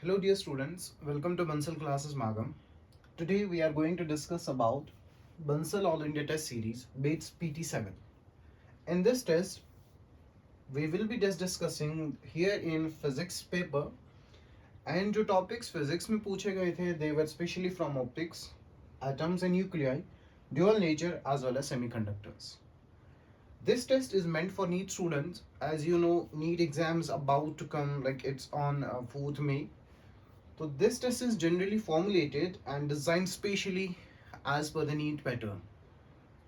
Hello dear students, welcome to Bansal Classes Magam. Today we are going to discuss about Bansal All India Test Series Bates PT7. In this test, we will be just discussing here in physics paper and जो topics physics में पूछे गए थे they were specially from optics, atoms and nuclei, dual nature as well as semiconductors. This test is meant for NEET students. As you know, NEET exams about to come, like it's on 4th May. So this test is generally formulated and designed specially as per the NEET pattern.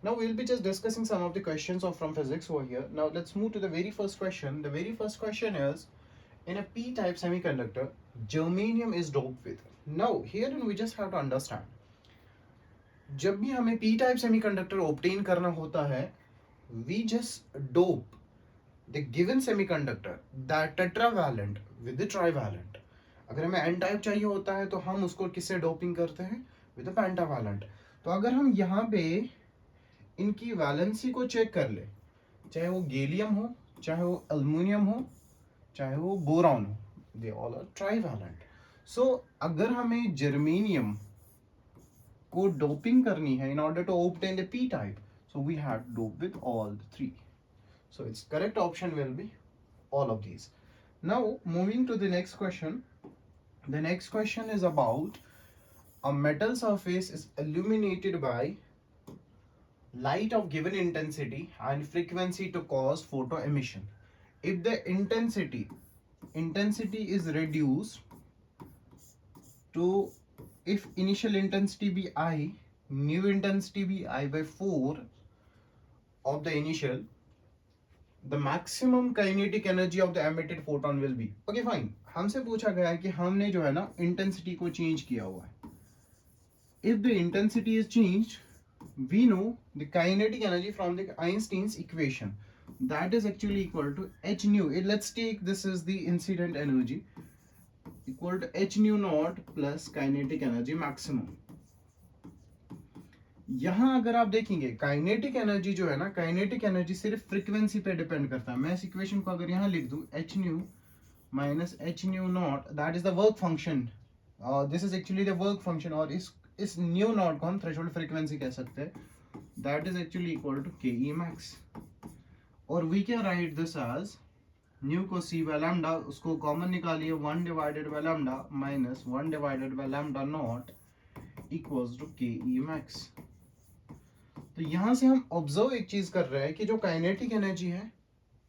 Now we'll be just discussing some of the questions from physics over here. Now let's move to the very first question. The very first question is, in a p-type semiconductor, germanium is doped with. Now herein we just have to understand, जब भी हमें p-type semiconductor obtain करना होता है, we just dope the given semiconductor that tetravalent with the trivalent. अगर हमें N type चाहिए होता है तो हम उसको किससे डोपिंग करते हैं? With pentavalent. तो अगर हम यहाँ पे इनकी वैलेंसी को चेक कर ले, चाहे वो गैलियम हो, चाहे वो एल्युमिनियम हो, चाहे वो बोरॉन हो, they all are trivalent. So अगर हमें जर्मेनियम को डोपिंग करनी है in order to obtain the P type, so we have to dope with all the three. So its correct option will be all of these. Now moving to the next question. The next question is about a metal surface is illuminated by light of given intensity and frequency to cause photo emission. If the intensity is reduced to, if initial intensity be I, new intensity be I by 4 of the initial, the maximum kinetic energy of the emitted photon will be. Okay fine, हमसे पूछा गया है कि हमने जो है ना intensity को चेंज किया हुआ है. If the intensity is changed, we know the kinetic energy from the Einstein's equation, that is actually equal to h nu. Let's take this is the incident energy, equal to h nu naught plus kinetic energy maximum. यहाँ अगर आप देखेंगे kinetic energy जो है ना, kinetic energy सिर्फ frequency पे depend करता है. मैं इस इक्वेशन को अगर यहाँ लिख दूं, H new minus H new not, that is the work function. This is actually the work function, और इस न्यू नॉट को हम थ्रेशोल्ड फ्रीक्वेंसी कह सकते हैं. That is actually equal to K E max. और we can write this as nu को C by lambda, उसको कॉमन निकालिए, 1 divided by lambda minus 1 divided by lambda naught equals to K E max. तो यहां से हम observe एक चीज कर रहे हैं कि जो काइनेटिक एनर्जी है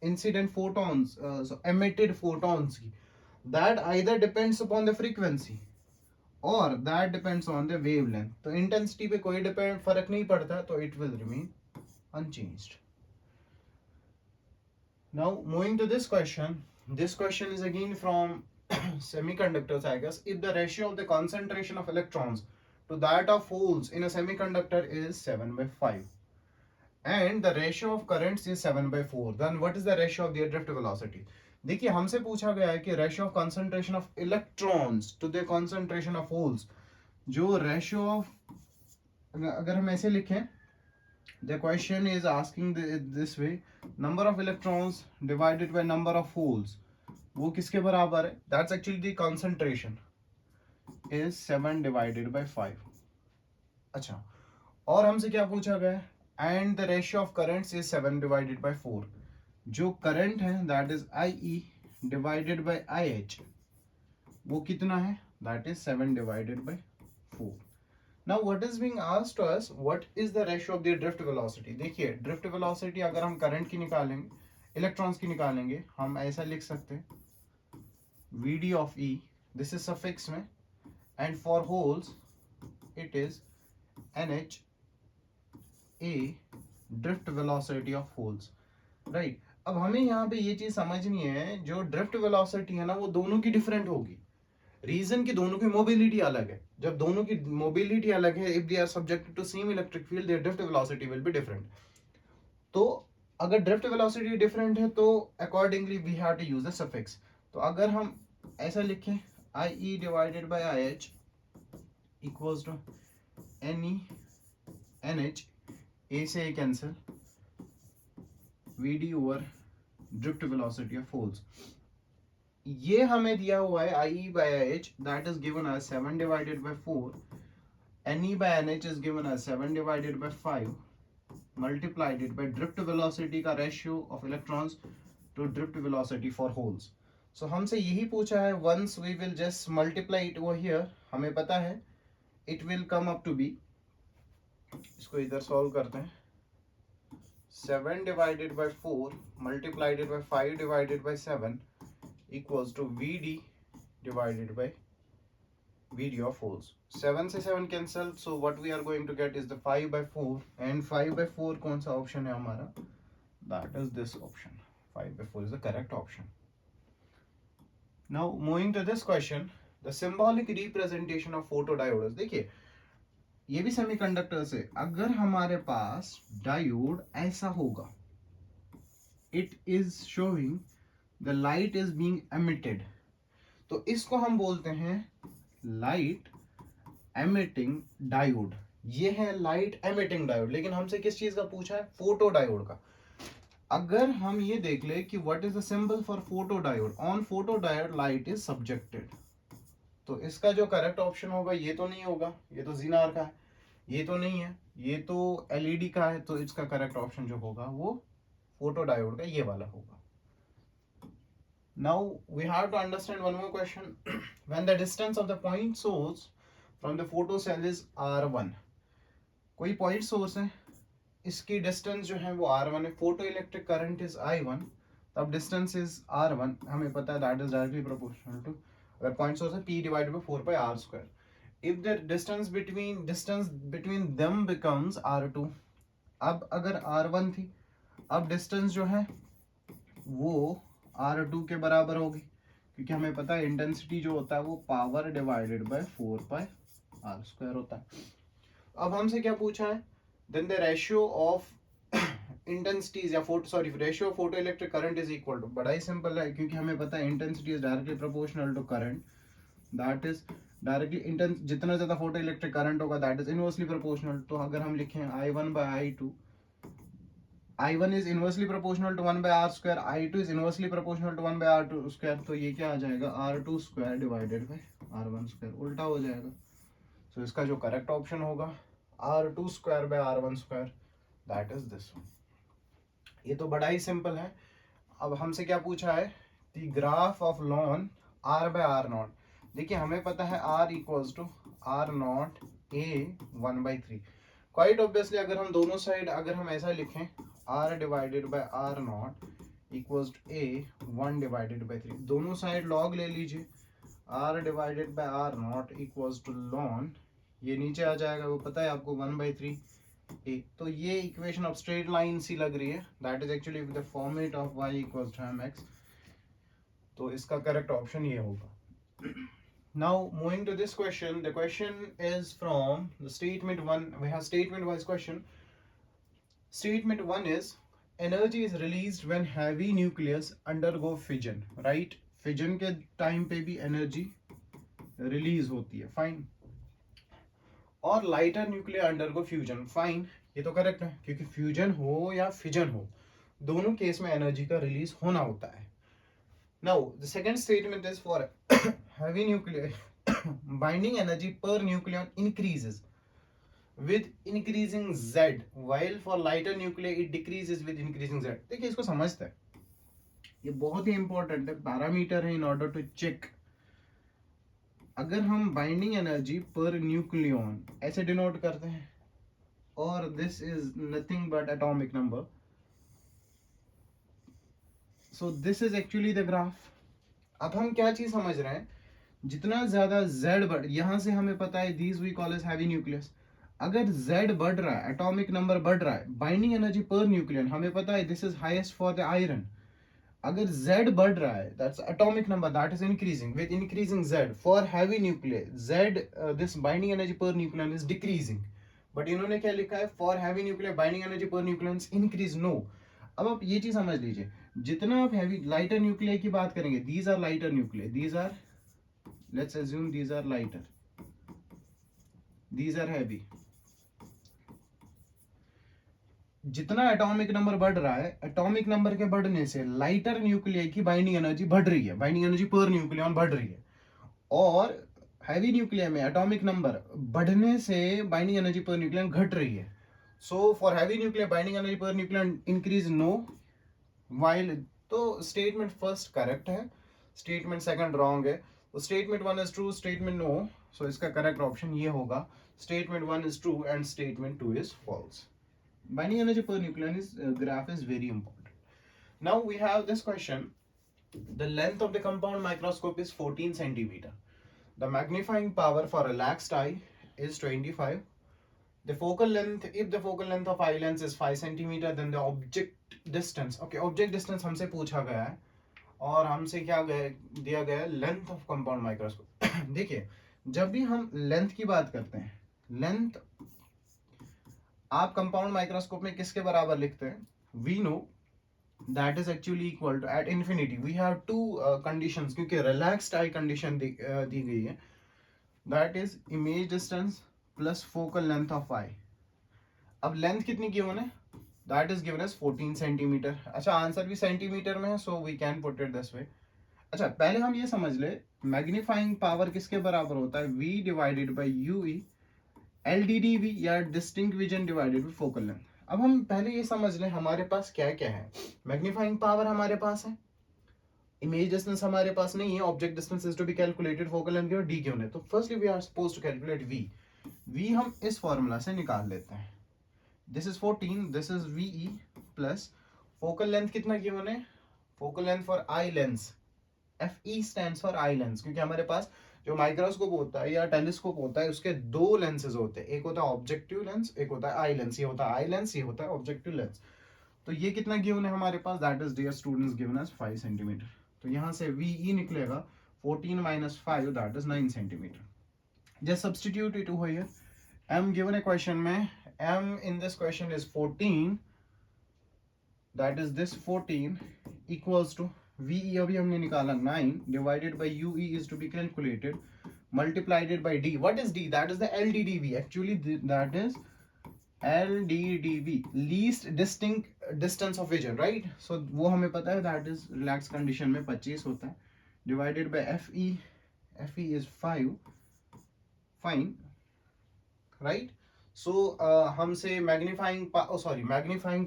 इंसिडेंट फोटॉन्स, एमिटेड फोटॉन्स की, that either depends upon the frequency और that depends on the wavelength. तो इंटेंसिटी पे कोई फर्क नहीं पड़ता, तो it will remain unchanged. Now moving to this question. This question is again from semiconductors, I guess. If the ratio of the concentration of electrons to that of holes in a semiconductor is 7 by 5 and the ratio of currents is 7 by 4, then what is the ratio of their drift velocity? देखिए हमसे पूछा गया है कि ratio of concentration of electrons to the concentration of holes. जो ratio of, अगर हम ऐसे लिखें, the question is asking this way, number of electrons divided by number of holes, वो किसके बराबर है? That's actually the concentration is 7 divided by 5. अच्छा, और हमसे क्या पूछा गया है? And the ratio of currents is 7 divided by 4. जो करंट है that is I E divided by I H, वो कितना है? That is 7 divided by 4. Now what is being asked to us, what is the ratio of the drift velocity. देखिए drift velocity अगर हम current की निकालेंगे, electrons की निकालेंगे, हम ऐसा लिख सकते हैं Vd of E, this is suffix में, and for holes it is NH A drift velocity of holes, right. अब हमें यहाँ पे ये चीज समझनी है, जो ड्रिफ्ट वेलोसिटी है ना वो दोनों की डिफरेंट होगी. रीजन की दोनों की मोबिलिटी अलग है. जब दोनों की मोबिलिटी अलग है, if they are subjected to same electric field, their drift velocity will be different. तो अगर ड्रिफ्ट वेलोसिटी डिफरेंट है तो accordingly we have to use the suffix. तो अगर हम ऐसा लिखें, I E divided by I h equals to n e n h, A से A cancel, v d over drift velocity of holes. ये हमें दिया हुआ है IE by IH that is given as 7 divided by 4, NE by NH is given as 7 divided by 5 multiplied it by drift velocity का ratio of electrons to drift velocity for holes. So हमसे यही पूछा है, once we will just multiply it over here, हमें पता है it will come up to be, इसको इधर solve करते हैं, 7 divided by 4 multiplied it by 5 divided by 7 equals to VD divided by VD of holes. 7 से 7 cancel, so what we are going to get is the 5 by 4, and 5 by 4 कौन सा option है हमारा? That is this option. 5 by 4 is the correct option. Now moving to this question, the symbolic representation of photodiodes. देखिए ये भी semiconductor से, अगर हमारे पास डायोड ऐसा होगा, it is showing the light is being emitted, तो इसको हम बोलते हैं लाइट एमिटिंग डायोड. ये है लाइट एमिटिंग डायोड. लेकिन हमसे किस चीज का पूछा है? फोटो डायोड का. अगर हम ये देख ले कि what is the symbol for photo diode, on photo diode light is subjected, तो इसका जो करेक्ट ऑप्शन होगा ये तो नहीं होगा, ये तो जीनार का है, ये तो नहीं है, ये तो एलईडी का है, तो इसका करेक्ट ऑप्शन जो होगा वो फोटो डायोड का ये वाला होगा. Now we have to understand one more question. When the distance of the point source from the photocell is R1, कोई point source है, इसकी distance जो है वो R1 है, photoelectric current is I1, तब distance is R1, हमें पता है that is directly proportional to, अगर point source है P divided by 4 pi R square. If the distance between them becomes R2, अब अगर R1 थी, अब distance जो है वो R2 के बराबर होगी, क्योंकि हमें पता है इंटेंसिटी जो होता है वो power divided by 4 pi R square होता है. अब हमसे क्या पूछा है? Then the ratio of intensities या ratio of photo electric current is equal to, बड़ा ही सिंपल है, क्योंकि हमें पता है intensity is directly proportional to current, that is directly जितना ज्यादा फोटो इलेक्ट्रिक करंट होगा दैट इज इनवर्सली प्रोपोर्शनल. तो अगर हम लिखें I1 by I2, I1 is inversely proportional to 1 by R square, I2 is inversely proportional to 1 by R2 square, तो ये क्या आ जाएगा? R2 square divided by R1 square, उल्टा हो जाएगा. So इसका जो correct option होगा R2 square by R1 square, that is this one. ये तो बड़ा ही simple है. अब हमसे क्या पूछा है? The graph of ln R by R naught. देखिए हमें पता है R equals to R naught A 1 by 3. Quite obviously अगर हम दोनों साइड अगर हम ऐसा लिखें R divided by R naught equals to A 1 divided by 3, दोनों साइड log ले लीजिए, R divided by R naught equals to ln, ये नीचे आ जाएगा, वो पता है आपको 1 by 3 A. तो ये इक्वेशन अब स्ट्रेट लाइन सी लग रही है, that is actually the format of y equals to mx, तो इसका करेक्ट ऑप्शन ये होगा. Now moving to this question, the question is from the statement 1. We have statement wise question. Statement 1 is energy is released when heavy nucleus undergo fission, right? Fission के time पे भी energy release होती है, fine. और lighter nuclear undergo fusion, fine. ये तो correct है, क्योंकि फ्यूजन हो या फिजन हो दोनों केस में एनर्जी का रिलीज होना होता है. Now the second statement is for heavy nuclear binding energy per nucleon increases with increasing z, while for lighter nuclei it decreases with increasing z. देखिए इसको समझते हैं, ये बहुत ही इंपॉर्टेंट है, पैरामीटर है इन ऑर्डर टू चेक. अगर हम बाइंडिंग एनर्जी पर न्यूक्लियन ऐसे डिनोट करते हैं, और this is nothing but atomic number, so this is actually the graph. अब हम क्या चीज समझ रहे हैं? जितना ज्यादा z बढ़, यहां से हमें पता है these we call as heavy nucleus, अगर z बढ़ रहा है, एटॉमिक नंबर बढ़ रहा है, बाइंडिंग एनर्जी पर न्यूक्लियन हमें पता है this is highest for the iron. अगर z बढ़ रहा है, that's atomic number that is increasing with increasing z. For heavy nuclear z this binding energy per nucleon is decreasing, but इन्होंने क्या लिखा है? For heavy nuclear binding energy per nucleon increase. No. अब आप ये चीज समझ लीजिए, जितना आप हैवी लाइटर न्यूक्लियर की बात करेंगे, these are lighter nuclear, these are, let's assume these are lighter, these are heavy. जितना एटॉमिक नंबर बढ़ रहा है, एटॉमिक नंबर के बढ़ने से लाइटर न्यूक्लियाई की बाइंडिंग एनर्जी बढ़ रही है, बाइंडिंग एनर्जी पर न्यूक्लियन बढ़ रही है। और हैवी न्यूक्लियर में एटॉमिक नंबर बढ़ने से बाइंडिंग एनर्जी पर न्यूक्लियन घट रही है। So for heavy nuclear binding energy per nucleon increase no, while, तो स्टेटमेंट फर्स्ट करेक्ट है, स्टेटमेंट सेकंड रॉन्ग है। तो statement one is true, statement no, so इसका करेक्ट ऑप्शन ये होगा, statement one is true and statement two is false. Binding energy per nucleon is graph is very important. Now we have this question. The length of the compound microscope is 14 centimeter. The magnifying power for a relaxed eye is 25. The focal length, if the focal length of eye lens is 5 centimeter, then the object distance. Okay, object distance हमसे पूछा गया है और हमसे क्या दिया गया है, लेंथ ऑफ कंपाउंड माइक्रोस्कोप। देखिए, जब भी हम लेंथ की बात करते हैं, लेंथ आप कंपाउंड माइक्रोस्कोप में किसके बराबर लिखते हैं? We know that is actually equal to, at infinity we have two conditions, क्योंकि रिलैक्स्ड आई कंडीशन दी गई है, that is image distance plus focal length of eye. अब लेंथ कितनी गिवन है? That is given as 14 centimetre. अच्छा, answer भी centimetre में है, so we can put it this way. अच्छा, पहले हम ये समझ ले, मैग्नीफाइंग पावर किसके बराबर होता है? v divided by you E, LDDV या distinct vision divided by focal length. अब हम पहले ये समझ लें हमारे पास क्या क्या है। मैग्नीफाइंग पावर हमारे पास है, इमेज डिस्टेंस हमारे पास नहीं है, object distance is to be calculated, focal length और डी क्यों है। तो firstly we are supposed to calculate v हम इस फॉर्मूला से निकाल लेते हैं। This is 14, this is VE plus focal length कितना गिवन है? Focal length for eye lens, FE stands for eye lens, क्योंकि हमारे पास जो माइक्रोस्कोप होता है या टेलीस्कोप होता है उसके दो लेंसेज होते हैं, एक होता है ऑब्जेक्टिव लेंस, एक होता है आई लेंस। ये होता है आई लेंस, ये होता है ऑब्जेक्टिव लेंस। तो ये कितना गिवन है हमारे पास? That is dear students given as 5 centimetre. तो यहाँ से VE निकलेगा 14 minus 5, that is 9 centimetre. Just substitute it over here. M given है क्वेश्चन में, M in this question is 14, that is this 14 equals to VE अभी हमने निकाला 9 divided by UE is to be calculated multiplied it by D. What is D? That is the LDDV. Actually, that is LDDV, least distinct distance of vision, right? So वो हमें पता है, that is relaxed condition में 25 होता है, divided by FE. FE is 5. Fine, right? So हमसे magnifying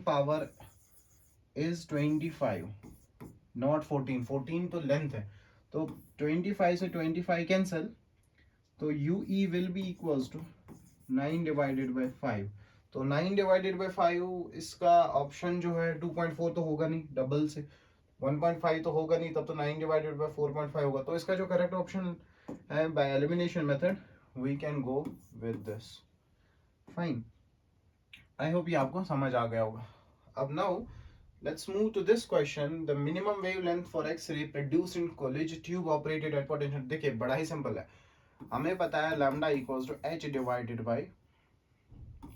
power is 25, not 14। 14 तो length है, तो 25 से 25 कैंसिल, तो UE will be equals to 9 divided by 5। तो 9 डिवाइडेड बाई 5, इसका ऑप्शन जो है 2.4 तो होगा नहीं, डबल से 1.5 तो होगा नहीं, तब तो 9 डिवाइडेड बाई 4.5 होगा। तो इसका जो करेक्ट ऑप्शन है by elimination method, we can go with this. Fine, I hope ये आपको समझ आ गया होगा। अब now let's move to this question. The minimum wavelength for X-ray produced in college tube operated at potential. देखिए, बड़ा ही सिंपल है, हमें पता है lambda equals to H divided by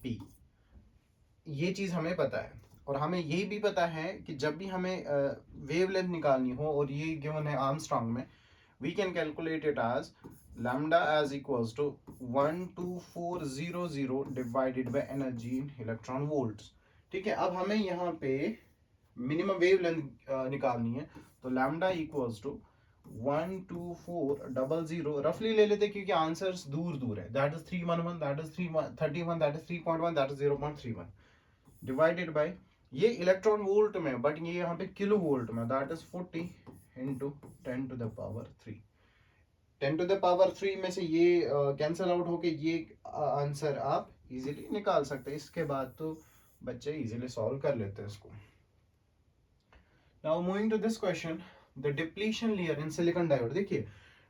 P। ये चीज हमें पता है, और हमें ये भी पता है कि जब भी हमें वेवलेंथ निकालनी हो, और ये गिवन है आर्मस्ट्रांग में, we can calculate it as lambda as equals to 12400 divided by energy in electron volts। ठीक है, अब हमें यहाँ पे मिनिमम वेवलेंथ निकालनी है, तो लैम्डा इक्वल्स टू 12400 रफली ले लेते, क्योंकि आंसर्स दूर दूर है। That is 311, that is 331, that is 3.1, that is 0.31 divided by, ये इलेक्ट्रॉन वोल्ट में, बट ये यहाँ पे किलो वोल्ट में, that is 40 into 10 to the power 3। 10 to the power 3 में से ये कैंसिल आउट होके ये आंसर आप इजीली निकाल सकते हैं। इसके बाद तो बच्चे इजीली सॉल्व कर लेते हैं इसको। Now moving to this question, the depletion layer in silicon diode। देखिए,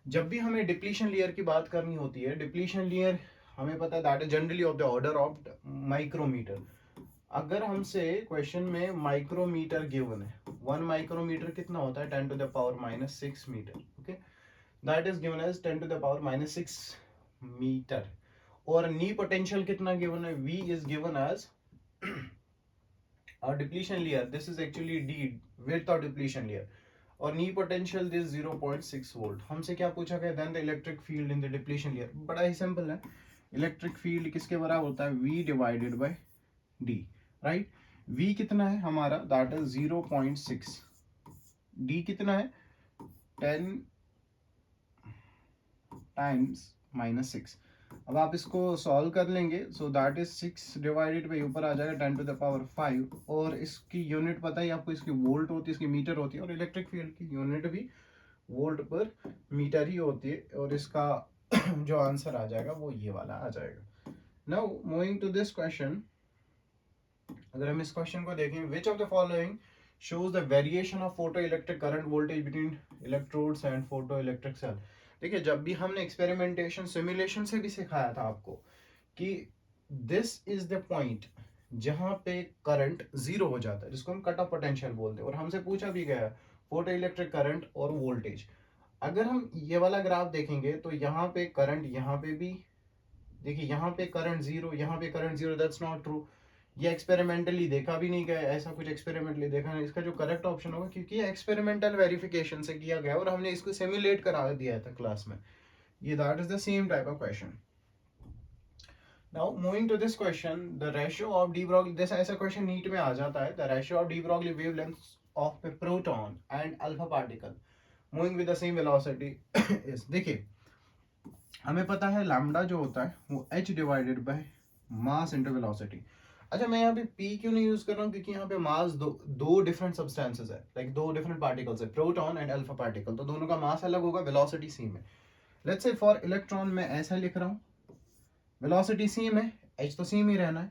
जब भी हमें डिप्लीशन लेयर की बात करनी होती है, डिप्लीशन लेयर हमें पता है that is generally of the order of micrometre. अगर हमसे क्वेश्चन में माइक्रोमीटर गिवन है, 1 माइक्रोमीटर कितना होता है? 10 to the power -6 metre. Okay, that is given as 10 to the power -6 metre. और नी पोटेंशियल कितना गिवन है? V is given as our depletion layer, this is actually D, width of depletion layer, और knee potential this 0.6 volt। हमसे क्या पूछा गया? then the electric field in the depletion layer। बड़ा ही सिंपल है, इलेक्ट्रिक फील्ड किसके बराबर होता है? V divided bye D, right. v कितना है हमारा, दैट इज 0.6, d कितना है 10 टाइम्स -6। अब आप इसको सॉल्व कर लेंगे, सो दैट इज 6 डिवाइडेड बाई ऊपर आ जाएगा 10⁻5, और इसकी यूनिट पता है आपको, इसकी वोल्ट होती है, इसकी मीटर होती है, और इलेक्ट्रिक फील्ड की यूनिट भी वोल्ट पर मीटर ही होती है, और इसका जो आंसर आ जाएगा वो ये वाला आ जाएगा। Now moving to this question, अगर हम इस क्वेश्चन को देखें, which of the following shows the variation of photoelectric current voltage between electrodes and photoelectric cell। देखिए, जब भी हमने एक्सपेरिमेंटेशन सिमुलेशन से भी सिखाया था आपको कि दिस इज द पॉइंट जहां पे करंट जीरो हो जाता है, जिसको हम कट ऑफ पोटेंशियल बोलते हैं, और हमसे पूछा भी गया फोटो इलेक्ट्रिक करंट और वोल्टेज। अगर हम ये वाला ग्राफ देखेंगे तो यहाँ पे करंट, यहाँ पे भी देखिए, यहाँ पे करंट जीरो, यहाँ पे current zero, that's not true. ये एक्सपेरिमेंटली देखा भी नहीं गया, ऐसा कुछ एक्सपेरिमेंटली देखा नहीं। इसका जो करेक्ट ऑप्शन होगा, क्योंकि ये एक्सपेरिमेंटल वेरिफिकेशन से किया गया और हमने इसको सिमुलेट करा दिया था क्लास में, ये that is the same type of question. Now moving to this question, the ratio of de Broglie, this ऐसा क्वेश्चन नीट में आ जाता है, the ratio of de Broglie wavelength of a proton and alpha particle moving with the same velocity is. देखिए, हमें पता है lambda जो होता है वो h divided by mass into velocity. अच्छा, मैं यहाँ पे p क्यों नहीं यूज कर रहा हूँ, क्योंकि यहाँ पे मास दो डिफरेंट सब्सटेंसेस है, लाइक दो डिफरेंट पार्टिकल्स है, प्रोटॉन एंड अल्फा पार्टिकल, तो दोनों का मास अलग होगा, वेलोसिटी सेम है। लेट्स से फॉर इलेक्ट्रॉन मैं ऐसा लिख रहा हूँ, वेलोसिटी सेम है, h तो सेम ही रहना है।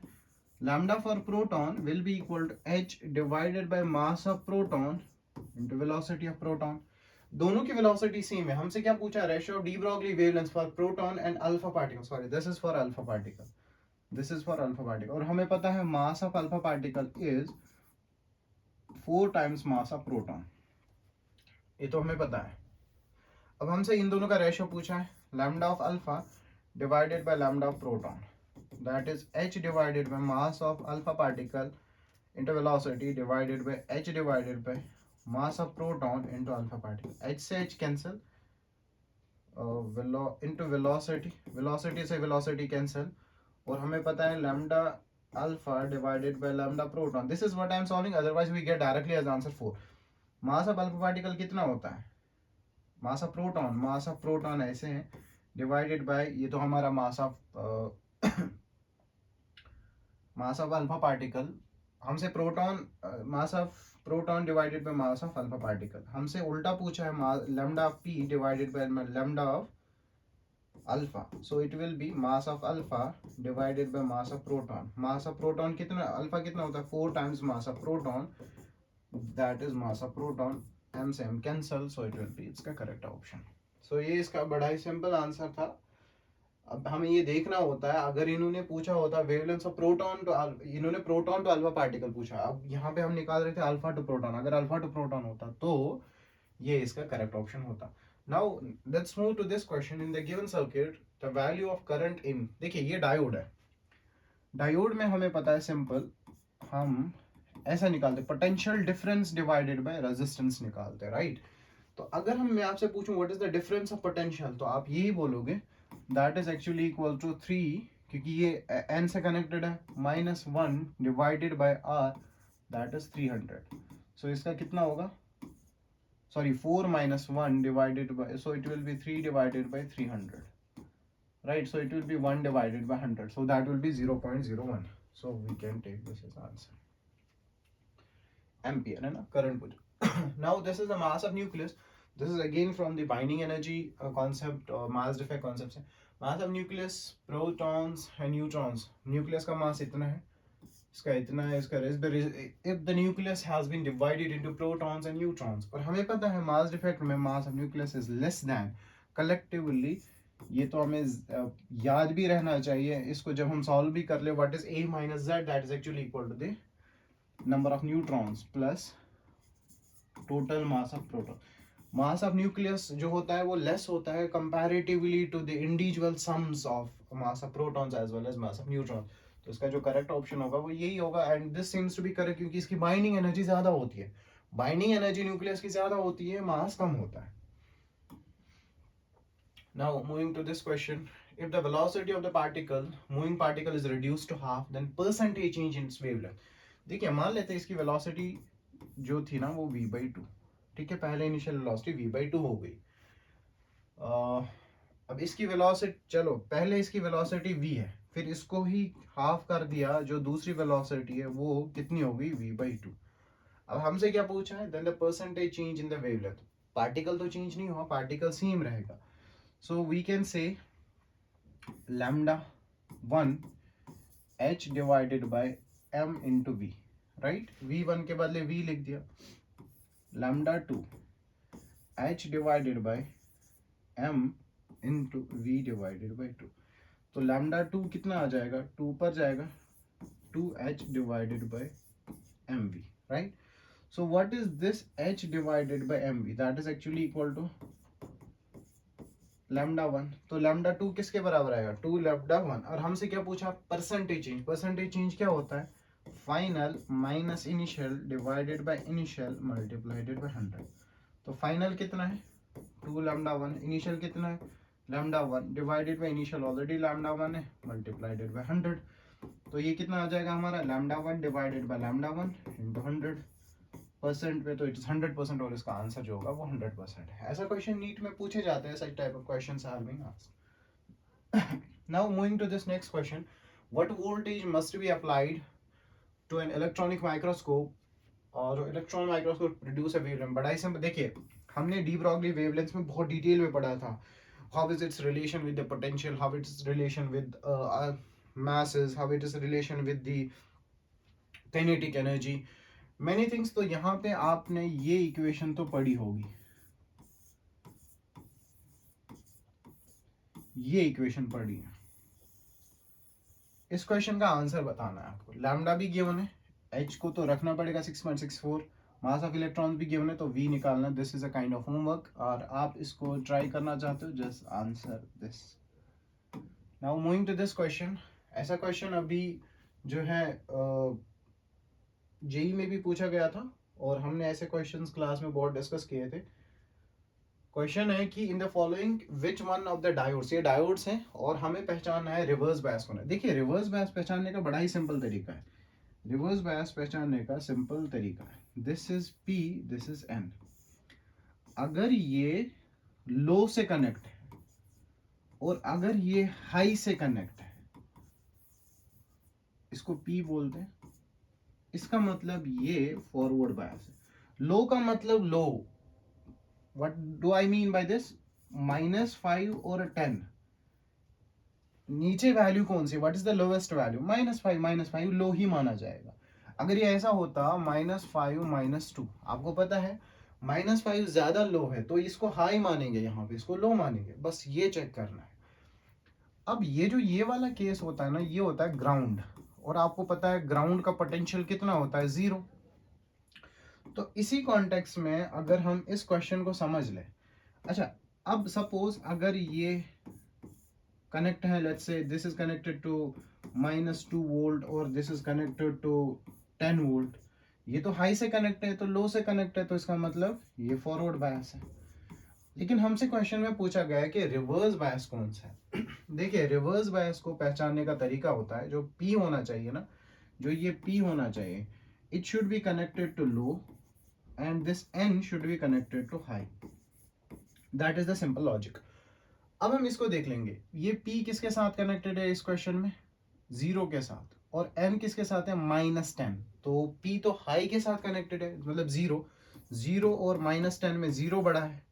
Lambda for proton will be equal to h divided by mass of proton into velocity of proton. दोनों की वेलोसिटी सेम है। हमसे क्या पूछा, ratio of de Broglie wavelength for proton and alpha particle, sorry this is for alpha particle, this is for alpha particle, और हमें पता है मास of alpha particle is 4 times mass of proton, ये तो हमें पता है। अब हमसे इन दोनों का रेशियो पूछा है, lambda of alpha divided by lambda of proton, that is h divided by mass of alpha particle into velocity divided by h divided by mass of proton into alpha particle, h से h cancel, into velocity, velocity से velocity cancel, और हमें पता है lambda alpha divided by lambda proton, this is what I am solving, otherwise we get directly as answer 4। mass of alpha particle कितना होता है, mass of proton ऐसे है divided by, ये तो हमारा mass of mass of alpha particle, हमसे proton, mass of proton divided by mass of alpha particle, हमसे उल्टा पूछा है lambda of p divided by lambda of alpha, so it will be mass of alpha divided by mass of proton. Mass of proton कितना, alpha कितना होता है 4 times mass of proton, that is mass of proton, m से m cancel, so it will be इसका correct option. So ये इसका बड़ा ही सिंपल आंसर था। अब हमें ये देखना होता है, अगर इन्होंने पूछा होता वेवलेंथ ऑफ प्रोटॉन टू, इन्होंने प्रोटॉन टू अल्फा पार्टिकल पूछा, अब यहाँ पे हम निकाल रहे थे अल्फा टू प्रोटॉन, अगर अल्फा टू प्रोटॉन होता तो ये इसका करेक्ट ऑप्शन होता। Now let's move to this question, in the given circuit the value of current in, देखिए ये डायोड है, डायोड में हमें पता है सिंपल, हम ऐसा निकालते potential difference divided by resistance निकालते, राइट। तो अगर मैं आपसे पूछूं what is the difference of potential, तो आप यही बोलोगे that is actually equal to 3, क्योंकि ये n से कनेक्टेड है, -1 divided by r, that is 300। So इसका कितना होगा, sorry 4 - 1 divided by, so it will be 3 divided by 300, right, so it will be 1 divided bye 100, so that will be 0.01, so we can take this as answer, ampere है ना current पूछा। Now this is the mass of nucleus, this is again from the binding energy concept or mass defect concept से, mass of nucleus, protons and neutrons, nucleus का mass इतना है, इसका इतना है, इसका if the nucleus has been divided into protons and neutrons, और हमें पता है mass defect में mass of nucleus is less than collectively, ये तो हमें याद भी रहना चाहिए, इसको जब हम सॉल्व भी कर ले, what is a minus z, that is actually equal to the number of neutrons plus total mass of proton। Mass of nucleus जो होता है वो लेस होता है comparatively to the individual sums of mass of protons as well as mass of neutrons, तो इसका जो correct option होगा वो यही होगा, and this seems to be correct, क्योंकि इसकी बाइंडिंग एनर्जी ज्यादा होती है, बाइंडिंग एनर्जी न्यूक्लियस की ज्यादा होती है, मास कम होता है। Now moving to this question, if the velocity of the particle, moving particle is reduced to half, then percentage change in its wavelength, देखिए मान लेते हैं इसकी वेलोसिटी जो थी ना वो v/2, ठीक है, पहले इनिशियल वेलोसिटी v/2 हो गई। अब इसकी वेलोसिटी, चलो पहले इसकी वेलोसिटी v है, फिर इसको ही हाफ कर दिया, जो दूसरी वेलोसिटी है वो कितनी हो गई v/2। अब हमसे क्या पूछा है, then the percentage change in the wavelength. Particle तो चेंज नहीं हुआ, पार्टिकल सेम रहेगा। सो we can say λ1 h divided by m into v, right. v1 के बदले v लिख दिया, λ2 h divided by m into v divided by 2। तो λ2 कितना आ जाएगा, 2 पर जाएगा, 2h divided bye mv, right. So what is this h divided by mv? That is actually equal to λ1। तो λ2 किसके बराबर आएगा, 2 λ1। और हमसे क्या पूछा, परसेंटेज चेंज। परसेंटेज चेंज क्या होता है, final minus initial divided by initial मल्टीप्लाइडेड bye 100। तो फाइनल कितना है, 2 λ1, इनिशियल कितना है λ1 डिवाइडेड बाय इनिशियल ऑलरेडी λ1 है, मल्टीप्लाइडेड बाय 100। तो ये कितना आ जाएगा हमारा, λ1 डिवाइडेड बाय λ1 इंटू 100 परसेंट पे, तो इट इज 100%, और इसका आंसर जो होगा वो 100% है। ऐसा क्वेश्चन नीट में पूछे जाते हैं, such type of questions are being asked. Now moving to this next question, what voltage must be applied to an electronic microscope, और electron microscope produce a wavelength. बड़ा ही सिंपल, देखिए हमने डी ब्रॉगली वेवलेंथ्स में बहुत detail में पढ़ा था, how is it's relation with the potential, how it is relation with masses, how it is relation with the kinetic energy, many things। तो यहाँ पे आपने ये इक्वेशन तो पढ़ी होगी, ये इक्वेशन पढ़ी है। इस क्वेश्चन का आंसर बताना है आपको। लैम्डा भी गिवन है, एच को तो रखना पड़ेगा 6.64, मास ऑफ इलेक्ट्रॉन्स भी गिवन है, तो वी निकालना। This is a kind of homework, और आप इसको ट्राई करना चाहते हो, just answer this. Now moving to this question. ऐसा क्वेश्चन अभी जो है जेई में भी पूछा गया था, और हमने ऐसे क्वेश्चंस क्लास में बहुत डिस्कस किए थे। क्वेश्चन है कि in the following which one of the diodes, ये डायोड्स हैं और हमें पहचानना है रिवर्स बायस होना है। देखिए रिवर्स बायस पहचानने का बड़ा ही सिंपल तरीका है, रिवर्स बायस पहचानने का सिंपल तरीका है, this is P, this is an. अगर ये लो से कनेक्ट है और अगर ये हाई से कनेक्ट है, इसको पी बोलते हैं, इसका मतलब ये फॉरवर्ड बायस है। लो का मतलब low, what do I mean by this, -5 और 10, नीचे वैल्यू कौन सी, what is the lowest value, -5, -5 low ही माना जाएगा। अगर ये ऐसा होता -5 -2, आपको पता है -5 ज्यादा लो है, तो इसको हाई मानेंगे, यहाँ पे इसको लो मानेंगे, बस ये चेक करना है। अब ये जो ये वाला केस होता है ना, ये होता है ग्राउंड, और आपको पता है ग्राउंड का पोटेंशियल कितना होता है, 0। तो इसी कॉन्टेक्स्ट में अगर हम इस क्वेश्चन को समझ लें, अच्छा अब सपोज अगर ये कनेक्ट है, let's say this is connected to -2 volt और this is connected to 10 volt, ये तो हाई से कनेक्ट है, तो लो से कनेक्ट है, तो इसका मतलब ये फॉरवर्ड बायस है। लेकिन हमसे क्वेश्चन में पूछा गया है कि रिवर्स बायस कौन सा है। देखिए रिवर्स बायस को पहचानने का तरीका होता है, जो पी होना चाहिए ना, जो ये पी होना चाहिए, it should be connected to low and this N should be connected to high, that is the simple logic. अब हम इसको देख लेंगे, ये P किसके साथ कनेक्टेड है इस क्वेश्चन में, 0 के साथ, और N किसके साथ है, -10। तो P तो हाई के साथ कनेक्टेड है, मतलब 0 और -10 में 0 बड़ा है,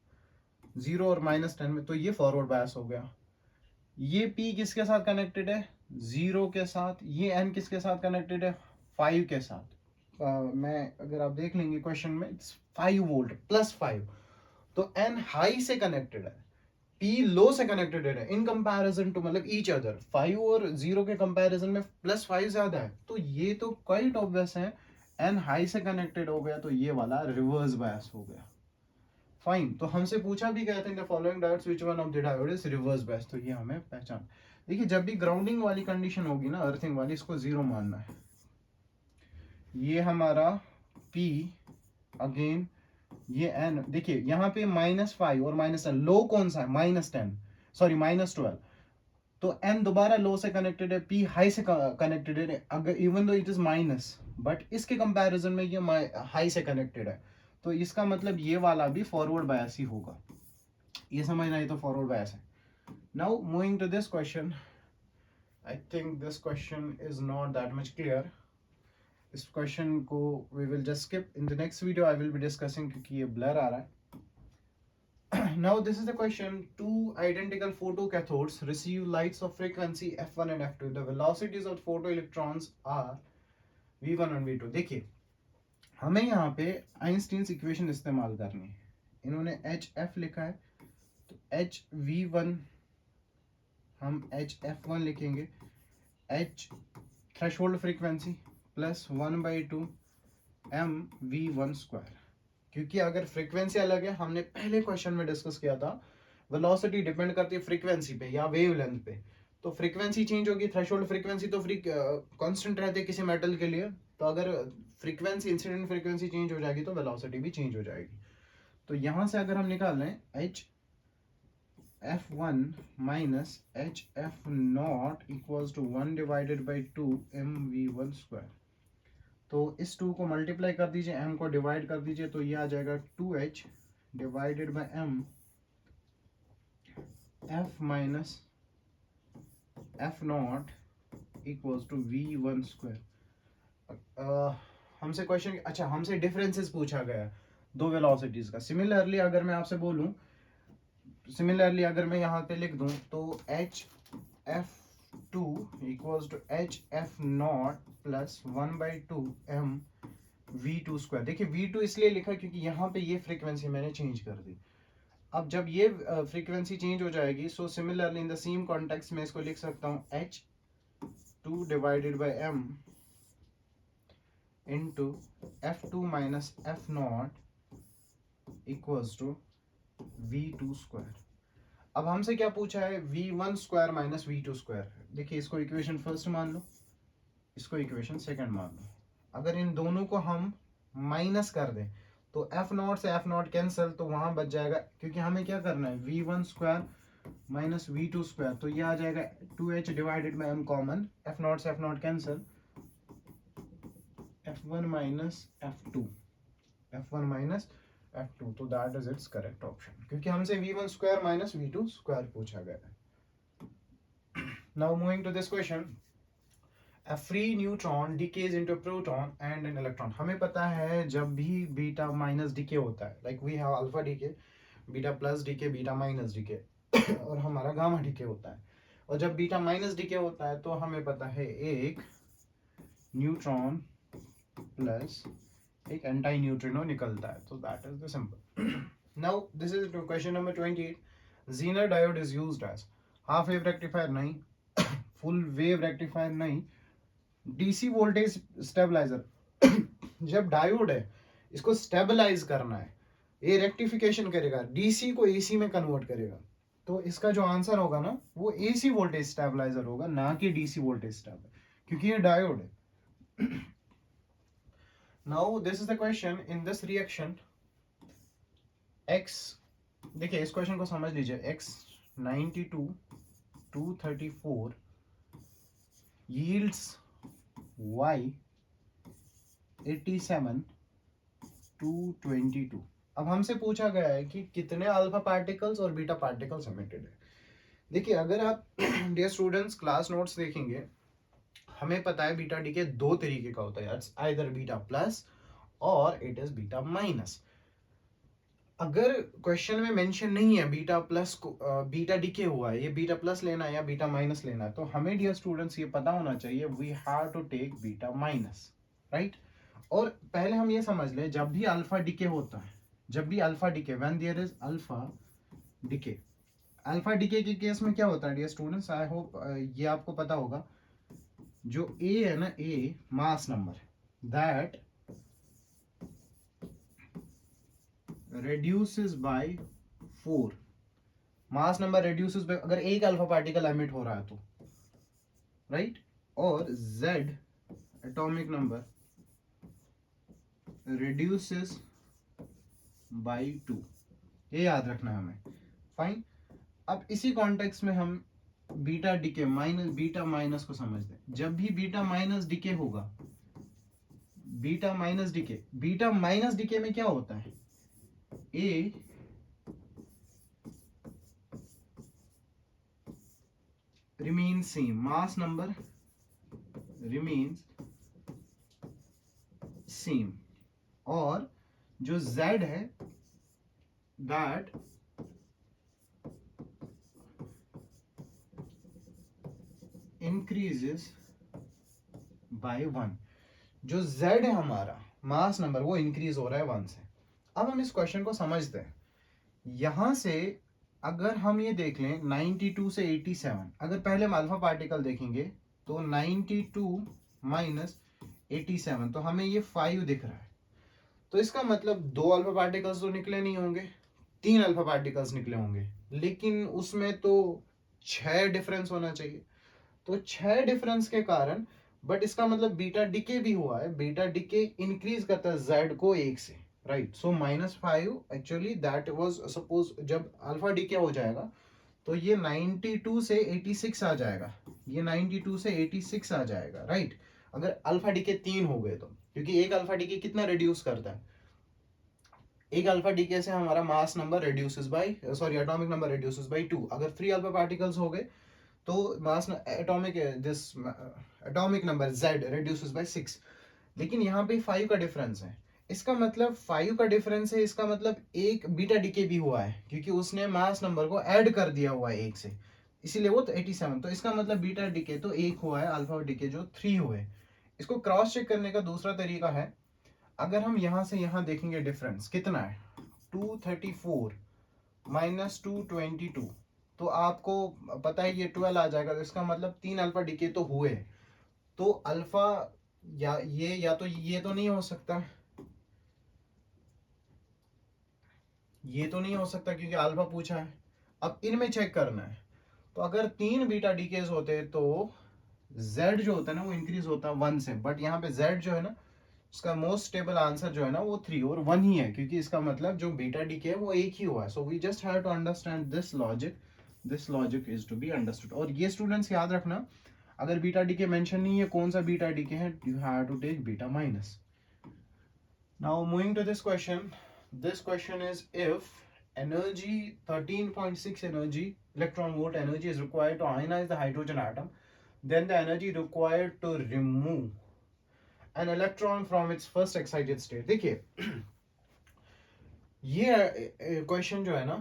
0 और -10 में, तो ये फॉरवर्ड बायस हो गया। ये P किसके साथ कनेक्टेड है, 0 के साथ। ये N किसके साथ कनेक्टेड है, 5 के साथ। मैं अगर आप देख लेंगे क्वेश्चन में, 5 वोल्ट +5, तो N हाई से कनेक्टेड है, P लो से कनेक्टेड है, इन कंपैरिजन टू, मतलब ईच अदर। 5 और 0 के कंपैरिजन में +5 ज्यादा है, तो ये तो क्वाइट ऑब्वियस है, N हाई से कनेक्टेड हो गया, तो ये वाला रिवर्स बायस हो गया। फाइन, तो हमसे पूछा भी गया था in the following diodes which one of the diode is reverse bias, तो ये हमें पहचान। देखिए जब भी ग्राउंडिंग वाली कंडीशन होगी ना, अर्थिंग वाली, इसको 0 मानना है। ये हमारा P, अगेन ये N, देखिए यहाँ पे -5 और -10, लो कौन सा है, -10, सॉरी -12, तो N दोबारा लो से कनेक्टेड है, P हाई से कनेक्टेड है, अगर even though it is minus, but इसके कंपैरिजन में ये हाई से कनेक्टेड है, तो इसका मतलब ये वाला भी फॉरवर्ड बायस ही होगा, ये समझना, ये तो फॉरवर्ड बायस है। Now moving to this question, I think this question is not that much clear. इस क्वेश्चन को we will just skip, in the next video I will be discussing, क्योंकि ये ब्लर आ रहा है। Now this is the question: two identical photocathodes receive lights of frequency f1 and f2. The velocities of photoelectrons are v1 and v2. देखिए हमें यहाँ पे Einstein's equation इस्तेमाल करनी है। इन्होंने एच एफ लिखा है, तो एच वी वन हम एच एफ वन लिखेंगे, H threshold frequency plus 1/2 M V one square. क्योंकि अगर फ्रीक्वेंसी अलग है, हमने पहले क्वेश्चन में डिस्कस किया था, वेलोसिटी डिपेंड करती है फ्रीक्वेंसी पे या वेवलेंथ पे, तो फ्रीक्वेंसी चेंज होगी, थ्रेशोल्ड फ्रीक्वेंसी तो कांस्टेंट रहती है किसी मेटल के लिए, तो अगर फ्रीक्वेंसी इंसिडेंट फ्रीक्वेंसी चेंज हो जाएगी तो वेलोसिटी भी चेंज हो जाएगी। तो यहाँ से अगर हम निकाल लें H F one minus H F not equals to 1/2 M V one square, तो इस 2 को मल्टीप्लाई कर दीजिए, m को डिवाइड कर दीजिए, तो ये आ जाएगा 2h divided by m f minus F not equals to V one square. हमसे क्वेश्चन, अच्छा हमसे डिफरेंसेस पूछा गया दो वेलोसिटीज का। सिमिलरली अगर मैं आपसे बोलूं, सिमिलरली अगर मैं यहाँ पे लिख दूं, तो H F two equals to H F not plus 1/2 M V two square. देखिए वी टू इसलिए लिखा क्योंकि यहाँ पे ये फ्रीक्वेंसी मैंने चेंज कर दी। अब जब ये फ्रीक्वेंसी चेंज हो जाएगी, so similarly in the same context में इसको लिख सकता हूँ H two divided by M into F two minus F not equals to V two square. अब हमसे क्या पूछा है, we one square minus we two square. देखिए इसको इक्वेशन फर्स्ट मान लो, इसको इक्वेशन सेकंड मान लो। अगर इन दोनों को हम माइनस कर दें तो एफ नॉट से एफ नॉट कैंसिल, तो वहां बच जाएगा, क्योंकि हमें क्या करना है, we one square minus we two square, तो ये आ जाएगा 2h divided by m common, f nought से f nought cancel, f one minus f two, f one minus f2, तो that is its correct option, क्योंकि हमसे v1 square minus v2 square पूछा गया है। Now moving to this question, a free neutron decays into a proton and an electron. हमें पता है जब भी बीटा माइनस डीके होता है, like we have alpha decay, beta plus decay, beta minus decay, और हमारा गामा डीके होता है। और जब बीटा माइनस डीके होता है तो हमें पता है एक न्यूट्रॉन प्लस एक एंटी न्यूट्रिनो निकलता है, तो that is the simple. Now this is question number 28, Zener diode is used as half wave rectifier नहीं, फुल वेव रेक्टिफायर नहीं, डीसी वोल्टेज स्टेबलाइजर। जब डायोड है इसको स्टेबलाइज करना है, ये रेक्टिफिकेशन करेगा, डीसी को एसी में कन्वर्ट करेगा, तो इसका जो आंसर होगा ना वो एसी वोल्टेज स्टेबलाइजर होगा, ना कि डीसी वोल्टेज स्टेबलाइजर, क्योंकि ये डायोड है। Now this is the question, in this reaction x, देखिए इस क्वेश्चन को समझ लीजिए, x 92 234 yields y 87 222। अब हमसे पूछा गया है कि कितने अल्फा पार्टिकल्स और बीटा पार्टिकल्स एमिटेड है। देखिए अगर आप डियर स्टूडेंट्स क्लास नोट्स देखेंगे, हमें पता है बीटा डीके दो तरीके का होता है, इट्स आइदर बीटा प्लस और इट इज बीटा माइनस। अगर क्वेश्चन में मेंशन नहीं है बीटा प्लस को बीटा डीके हुआ है, ये बीटा प्लस लेना है या बीटा माइनस लेना है, तो हमें डियर स्टूडेंट्स ये पता होना चाहिए we have to take beta minus, right. और पहले हम ये समझ लें, जब भी अल्फा डीके होता है, जब भी alpha decay, when there is alpha decay, alpha decay के केस में क्या होता है डियर स्टूडेंट्स, आई होप ये आपको पता होगा, जो ए है ना, A mass number, that reduces by 4, mass number reduces by, अगर एक अल्फा पार्टिकल एमिट हो रहा है तो, राइट, और z atomic number reduces by 2, ये याद रखना है हमें, फाइन। अब इसी कॉन्टेक्स्ट में हम beta decay minus beta minus को समझते हैं। जब भी बीटा माइनस डीके होगा beta minus decay, beta minus decay में क्या होता है, ए remains same, mass number remains same, और जो z है that increases by 1, जो z है हमारा मास नंबर वो इंक्रीज हो रहा है 1 से। अब हम इस क्वेश्चन को समझते हैं। यहां से अगर हम ये देख लें 92 से 87, अगर पहले हम अल्फा पार्टिकल देखेंगे तो 92 माइनस 87, तो हमें ये 5 दिख रहा है। तो इसका मतलब 2 अल्फा पार्टिकल्स तो निकले नहीं होंगे, 3 अल्फा पार्टिकल्स निकले होंगे, लेकिन उसमें तो 6 डिफरेंस होना चाहिए। तो 6 डिफरेंस के कारण, बट इसका मतलब बीटा डिके भी हुआ है, बीटा डिके इंक्रीज करता है जेड को 1 से, right. So -5 actually that was, suppose जब अल्फा डिके हो जाएगा तो ये 92 से 86 आ जाएगा, ये 92 से 86 आ जाएगा, राइट। अगर अल्फा डिके 3 हो गए तो, क्योंकि एक अल्फा डिके कितना रिड्यूस करता है, एक अल्फा डीके से हमारा mass number reduces by, sorry atomic number reduces by 2। अगर 3 अल्फा पार्टिकल्स हो गए तो mass atomic this atomic number z reduces by 6। लेकिन यहाँ पे 5 का डिफरेंस है, इसका मतलब 5 का डिफरेंस है, इसका मतलब एक बीटा डीके भी हुआ है, क्योंकि उसने मास नंबर को ऐड कर दिया हुआ है 1 से, इसीलिए वो तो 87। तो इसका मतलब बीटा डीके तो 1 हुआ है, अल्फा डीके जो 3 हुए। इसको क्रॉस चेक करने का दूसरा तरीका है, अगर हम यहाँ से यहाँ देखेंगे डिफरेंस कितना है, 234 माइनस 222, तो आपको पता है ये 12 आ जाएगा। तो इसका मतलब 3 अल्फा डीके तो हुए। तो अल्फा या तो ये तो नहीं हो सकता, ये तो नहीं हो सकता क्योंकि अल्फा पूछा है। अब इनमें चेक करना है, तो अगर 3 बीटा डीकेज होते तो z जो होता है ना वो इंक्रीज होता 1 से, बट यहाँ पे z जो है ना उसका मोस्ट स्टेबल आंसर जो है ना वो 3 और 1 ही है, क्योंकि इसका मतलब जो बीटा डीके है वो एक ही हुआ है। So we just have to understand this logic, this logic is to be understood. और ये स्टूडेंट्स याद रखना, अगर बीटा डीके मेंशन नहीं है कौन सा बीटा डीके है, you have to take beta minus. Now moving to this question, this question is if energy 13.6 energy electron volt energy is required to ionize the hydrogen atom, then the energy required to remove an electron from its first excited state। देखिए ये question जो है ना,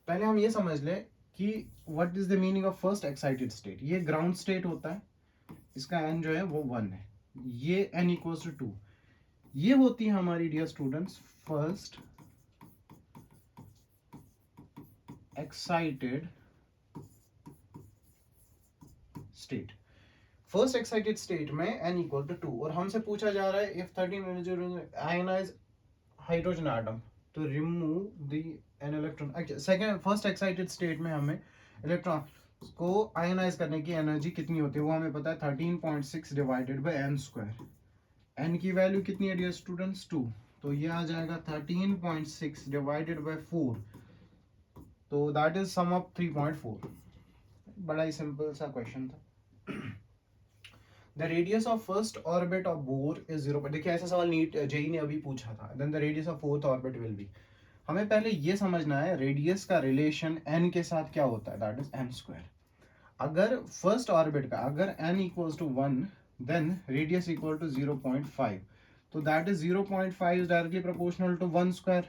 पहले हम ये समझ लें कि what is the meaning of first excited state. ये ग्राउंड स्टेट होता है, इसका n जो है वो 1 है, ये n इक्वल्स टू 2। ये होती है हमारी dear students first excited state. First excited state में n इक्वल टू 2, और हमसे पूछा जा रहा है if 13 ionise hydrogen atom to remove the an electron। Second first excited state में हमें इलेक्ट्रॉन को आयनाइज करने की एनर्जी कितनी होती है वो हमें पता है, 13.6 divided by n square. n की वैल्यू कितनी है डियर स्टूडेंट्स 2, तो ये आ जाएगा 13.6 डिवाइडेड बाय 4, तो दैट इज सम ऑफ 3.4। बड़ा ही सिंपल सा क्वेश्चन था। The radius of first orbit of Bohr is 0। देखिए ऐसा सवाल नीट जेई ने अभी पूछा था। Then the radius of fourth orbit will be। हमें पहले ये समझना है रेडियस का रिलेशन n के साथ क्या होता है, दैट इज n स्क्वायर। अगर फर्स्ट ऑर्बिट का अगर n equals to 1 then radius equal to 0.5, तो that is 0.5 is directly proportional to 1 square.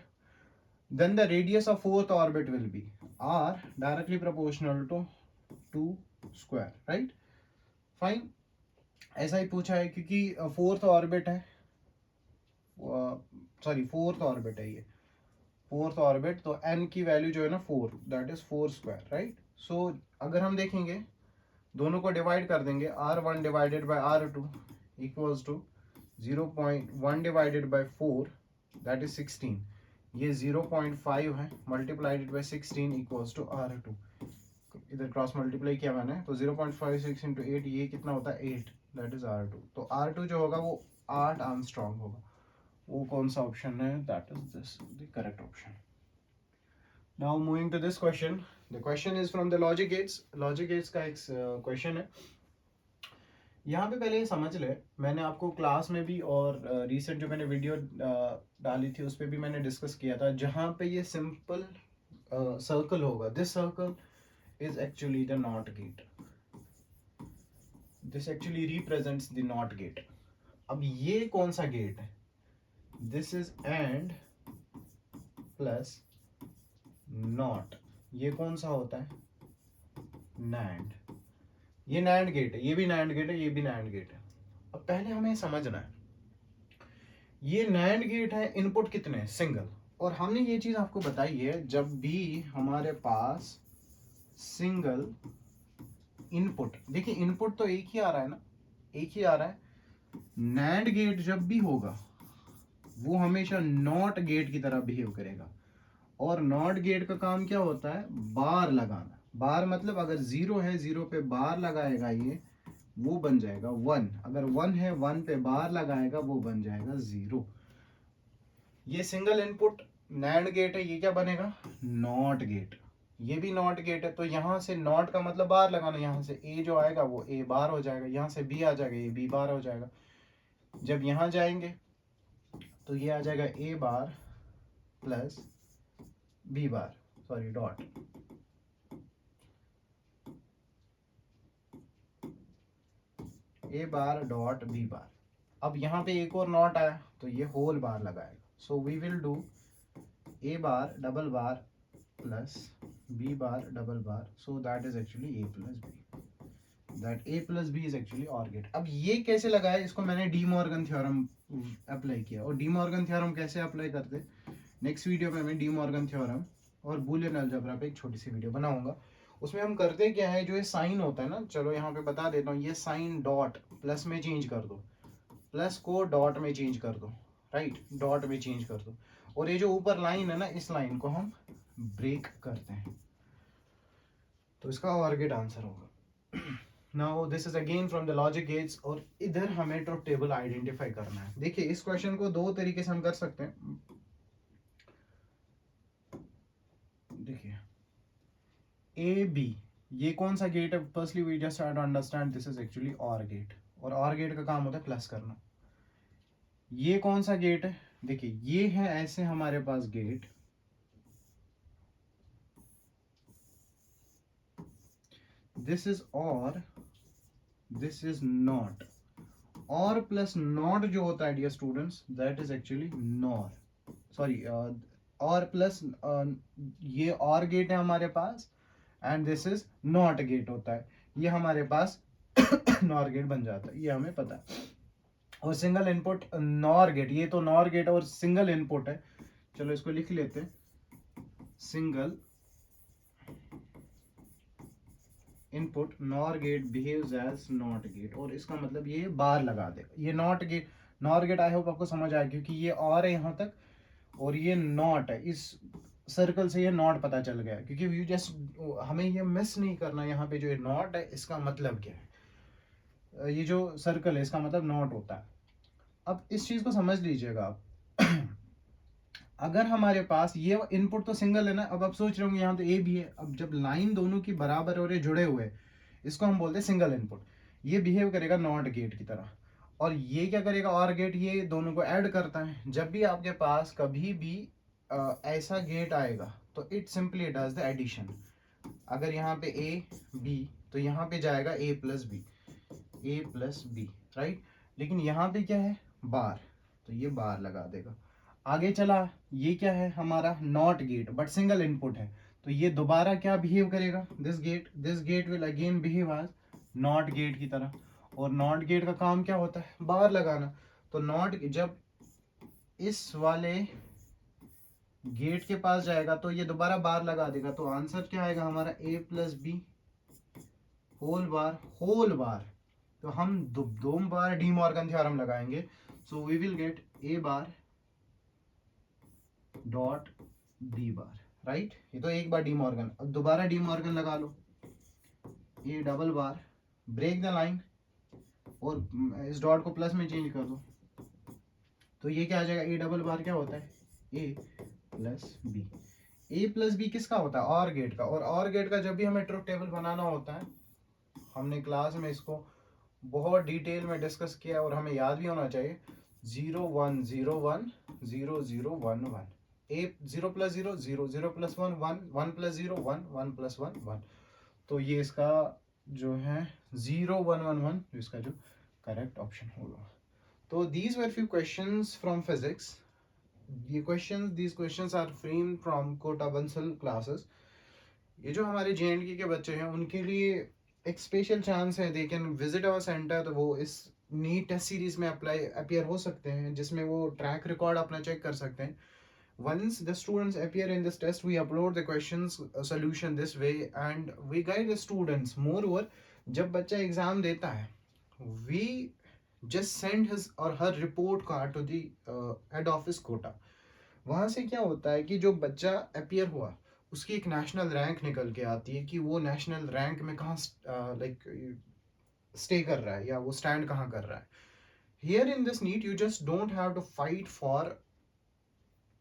Then the radius of fourth orbit will be r directly proportional to 2 square, right. Fine, ऐसा ही पूछा है क्योंकि fourth orbit है, sorry fourth orbit है ये, fourth orbit, तो n की वैल्यू जो है ना 4, that is 4 square, right. So अगर हम देखेंगे दोनों को डिवाइड कर देंगे, r1 divided by r2 equals to 0.1 divided by 4 that is 16, ये 0.5 है multiplied by 16 equals to r2। इधर क्रॉस मल्टीप्लाई किया मैंने, तो 0.56 इंटू 8, ये कितना होता है 8, दैट इज R2। तो R2 जो होगा वो 8 आर्मस्ट्रॉन्ग होगा। वो कौन सा ऑप्शन है, that is this the correct option. Now moving to this question, the question is from the logic gates. Logic gates का एक क्वेश्चन है। यहाँ पे पहले ये समझ ले, मैंने आपको क्लास में भी और रिसेंट जो मैंने वीडियो डाली थी उस पर भी मैंने डिस्कस किया था, जहाँ पे ये सिंपल सर्कल होगा, this circle is actually the not gate, this actually represents the not gate. अब ये कौन सा गेट है? This is and plus not, ये कौन सा होता है? नैंड। ये नैंड गेट है, ये भी नैंड गेट है, ये भी नैंड गेट है। अब पहले हमें समझना है, ये नैंड गेट है, इनपुट कितने? सिंगल। और हमने ये चीज आपको बताई है, जब भी हमारे पास सिंगल इनपुट, देखिए इनपुट तो एक ही आ रहा है ना, एक ही आ रहा है। नैंड गेट जब भी होगा वो हमेशा नॉट गेट की तरह बिहेव करेगा। और नॉट गेट का काम क्या होता है? बार लगाना। बार मतलब अगर जीरो है, जीरो पे बार लगाएगा ये, वो बन जाएगा वन। अगर वन है, वन पे बार लगाएगा, वो बन जाएगा जीरो। ये सिंगल इनपुट नैंड गेट है, ये क्या बनेगा? Not gate. ये भी नॉट गेट है, तो यहां से नॉट का मतलब बार लगाना, यहां से ए जो आएगा वो ए बार हो जाएगा, यहां से बी आ जाएगा, ये बी बार हो जाएगा। जब यहां जाएंगे तो ये आ जाएगा A bar plus B bar, sorry dot, A bar dot B bar. अब यहाँ पे एक और नॉट आया तो ये होल बार लगाएगा। So we will do A bar double bar plus B bar double bar, so that is actually A plus B, that A plus B is actually OR gate. अब ये कैसे लगाया? इसको मैंने डी मॉर्गन थ्योरम अप्लाई किया। और D Morgan theorem कैसे apply करते, नेक्स्ट वीडियो में मैं डी मॉर्गन थ्योरम और बूलियन अलजेब्रा पे एक छोटी सी वीडियो बनाऊंगा। उसमें हम करते क्या है, जो ये साइन होता है ना, चलो यहाँ पे बता देता हूँ, ये साइन डॉट प्लस में चेंज कर दो, प्लस को डॉट में चेंज कर दो, राइट, डॉट में चेंज कर दो। और ये जो ऊपर लाइन है ना, इस लाइन को हम ब्रेक करते हैं, तो इसका और गेट आंसर होगा। Now this is again from the logic gets, और इधर हमें ट्रुथ टेबल आइडेंटिफाई करना है। देखिए इस क्वेश्चन को दो तरीके से हम कर सकते हैं। देखिए ए बी, ये कौन सा गेट है? Firstly we just have to understand this is actually OR gate, और ऑर गेट का काम होता है प्लस करना। ये कौन सा गेट है? देखिए ये है ऐसे हमारे पास gate, this is or, this is not. Or plus not जो होता है dear students, that is actually nor, sorry, or plus ये और गेट है हमारे पास, and this is not gate होता है, ये हमारे पास नॉर गेट बन जाता है, ये हमें पता है। और सिंगल इनपुट नॉर गेट, ये तो नॉर गेट और सिंगल इनपुट है, चलो इसको लिख लेते हैं, single input NOR gate behaves as NOT gate, और इसका मतलब ये बार लगा देगा। ये NOT gate, NOR gate I hope आपको समझ आया, क्योंकि ये और है यहाँ तक और ये नॉट है, इस सर्कल से ये नॉट पता चल गया, क्योंकि यू जस्ट, हमें ये मिस नहीं करना, यहाँ पे जो ये नॉट है इसका मतलब क्या है, ये जो सर्कल है इसका मतलब नॉट होता है। अब इस चीज को समझ लीजिएगा आप। अगर हमारे पास ये इनपुट तो सिंगल है ना, अब आप सोच रहे होंगे यहाँ तो ए भी है, अब जब लाइन दोनों की बराबर और ये जुड़े हुए, इसको हम बोलते हैं सिंगल इनपुट। ये बिहेव करेगा नॉट गेट की तरह, और ये क्या करेगा? और गेट, ये दोनों को ऐड करता है। जब भी आपके पास कभी भी ऐसा गेट आएगा तो it simply does the addition. अगर यहाँ पे ए बी, तो यहाँ पे जाएगा A plus B, A plus B, right. लेकिन यहाँ पे क्या है? बार, तो ये बार लगा देगा। आगे चला, ये क्या है हमारा? NOT gate, but single input है, तो ये दोबारा क्या बिहेव करेगा? This gate will again behave as NOT gate की तरह। और नॉट गेट का काम क्या होता है? बार लगाना। तो नॉट, जब इस वाले गेट के पास जाएगा तो ये दोबारा बार लगा देगा, तो आंसर क्या आएगा हमारा? A plus B whole bar, whole bar. तो हम दो बार डी मॉर्गन थ्योरम लगाएंगे, so we will get A bar dot B bar, right. ये तो एक बार डी मॉर्गन, अब दोबारा डी मॉर्गन लगा लो, A double bar, break the line, और इस डॉट को प्लस में चेंज कर दो, तो ये क्या आ जाएगा? ए डबल बार क्या होता है? ए plus B. A plus B किसका होता है? और गेट का। और गेट का जब भी हमें ट्रुथ टेबल बनाना होता है, हमने क्लास में इसको बहुत डिटेल में डिस्कस किया और हमें याद भी होना चाहिए 0101 0011 ए 0 प्लस 0 0 0 प्लस 1 1 1 प्लस 0 1 1 प्लस 1 1। तो ये इसका जो है 0111 इसका जो करेक्ट ऑप्शन होगा। तो these were few questions from physics. ये questions these questions are frame from Kota Bansal classes. ये जो हमारे JNK के बच्चे हैं उनके लिए एक स्पेशल चांस है, they can visit our centre. वो इस नीट टेस्ट सीरीज में अपीयर हो सकते हैं, जिसमें वो ट्रैक रिकॉर्ड अपना चेक कर सकते हैं। Once the students appear in this test, we upload the questions solution this way and we guide the students. Moreover, जब बच्चा एग्जाम देता है, we just send his or her report card to the head office Kota. वहाँ से क्या होता है कि जो बच्चा अपीयर हुआ उसकी एक नेशनल रैंक निकल के आती है कि वो नेशनल रैंक में कहाँ लाइक स्टे कर रहा है या वो स्टैंड कहाँ कर रहा है। Here in this NEET you just don't have to fight for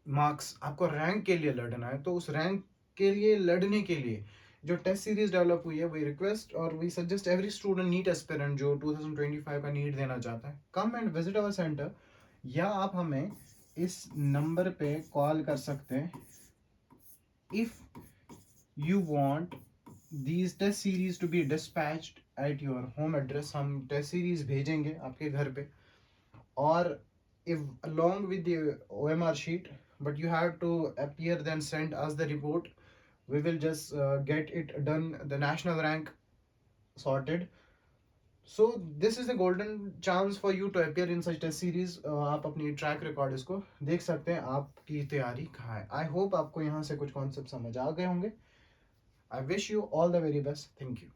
marks, आपको रैंक के लिए लड़ना है। तो उस रैंक के लिए लड़ने के लिए जो टेस्ट सीरीज डेवलप हुई है, वी रिक्वेस्ट और we suggest every student NEET aspirant जो 2025 का नीट देना चाहता है, come and visit our centre. या आप हमें इस नंबर पे कॉल कर सकते हैं if you want these test series to be dispatched at your home address. हम टेस्ट सीरीज भेजेंगे आपके घर पे, और if along with the OMR sheet, but you have to appear then send us the report. We will just get it done, the national rank sorted. So this is the golden chance for you to appear in such test series. आप अपनी track record इसको देख सकते हैं, आपकी तैयारी कहाँ है। आई होप आपको यहाँ से कुछ कॉन्सेप्ट समझ आ गए होंगे। I wish you all the very best. Thank you.